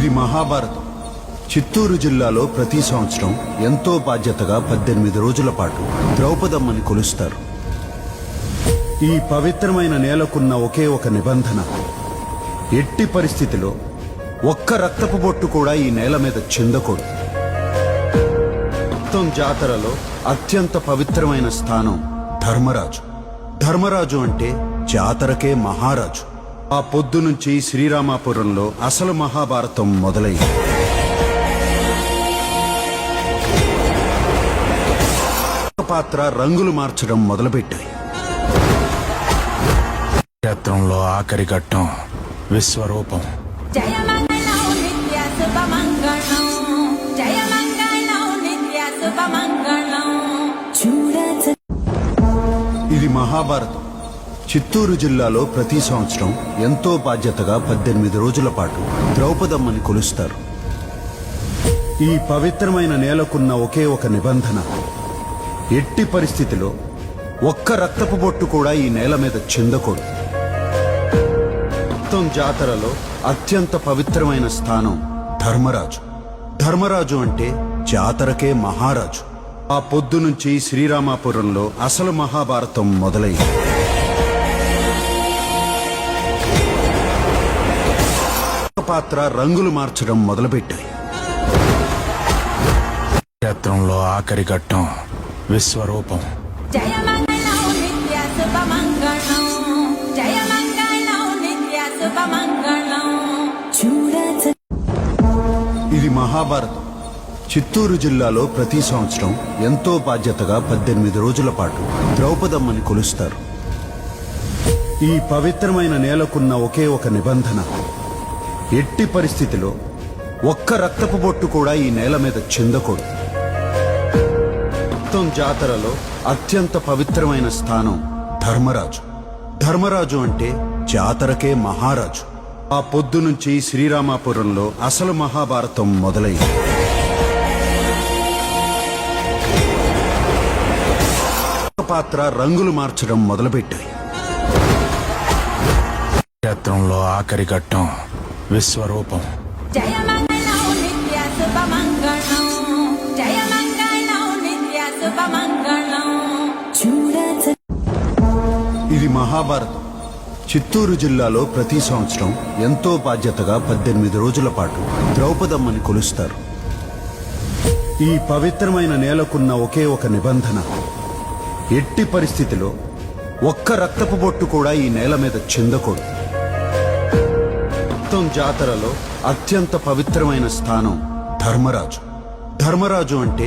ఇది మహాభారతం. చిత్తూరు జిల్లాలో ప్రతి సంవత్సరం ఎంతో బాధ్యతగా 18 రోజుల పాటు ద్రౌపదమ్మని కొలుస్తారు. ఈ పవిత్రమైన నేలకున్న ఒకే ఒక నిబంధన, ఎట్టి పరిస్థితిలో ఒక్క రక్తపు బొట్టు కూడా ఈ నేల మీద చిందకూడదు. మొత్తం జాతరలో అత్యంత పవిత్రమైన స్థానం ధర్మరాజు. ధర్మరాజు అంటే జాతరకే మహారాజు. ఆ పొద్దు నుంచి శ్రీరామాపురంలో అసలు మహాభారతం మొదలైంది. పాత్ర రంగులు మార్చడం మొదలుపెట్టాయి. క్షేత్రంలో ఆఖరి ఘట్టం విశ్వరూపం. ఇది మహాభారతం. చిత్తూరు జిల్లాలో ప్రతి సంవత్సరం ఎంతో బాధ్యతగా 18 రోజుల పాటు ద్రౌపదమ్మని కొలుస్తారు. ఈ పవిత్రమైన నేలకున్న ఒకే ఒక నిబంధన, ఎట్టి పరిస్థితిలో ఒక్క రక్తపు బొట్టు కూడా ఈ నేల మీద చిందకూడదు. మొత్తం జాతరలో అత్యంత పవిత్రమైన స్థానం ధర్మరాజు. ధర్మరాజు అంటే జాతరకే మహారాజు. ఆ పొద్దు నుంచి శ్రీరామాపురంలో అసలు మహాభారతం మొదలైంది. పాత్ర రంగులు మార్చడం మొదలుపెట్టాయి. క్షేత్రంలో ఆఖరి ఘట్టం విశ్వరూపం. ఇది మహాభారతం. చిత్తూరు జిల్లాలో ప్రతి సంవత్సరం ఎంతో బాధ్యతగా 18 రోజుల పాటు ద్రౌపదమ్మని కొలుస్తారు. ఈ పవిత్రమైన నేలకున్న ఒకే ఒక నిబంధన, ఎట్టి పరిస్థితిలో ఒక్క రక్తపు బొట్టు కూడా ఈ నేల మీద చిందకూడదు. మొత్తం జాతరలో అత్యంత పవిత్రమైన స్థానం ధర్మరాజు. ధర్మరాజు అంటే జాతరకే మహారాజు. ఆ పొద్దు నుంచి శ్రీరామాపురంలో అసలు మహాభారతం మొదలైంది. పాత్ర రంగులు మార్చడం మొదలుపెట్టాయి. క్షేత్రంలో ఆఖరి ఘట్టం విశ్వరూపం. ఇది మహాభారతం. చిత్తూరు జిల్లాలో ప్రతి సంవత్సరం ఎంతో బాధ్యతగా 18 రోజుల పాటు ద్రౌపదమ్మని కొలుస్తారు. ఈ పవిత్రమైన నేలకున్న ఒకే ఒక నిబంధన, ఎట్టి పరిస్థితిలో ఒక్క రక్తపు బొట్టు కూడా ఈ నేల మీద చిందకూడదు. మొత్తం జాతరలో అత్యంత పవిత్రమైన స్థానం ధర్మరాజు. ధర్మరాజు అంటే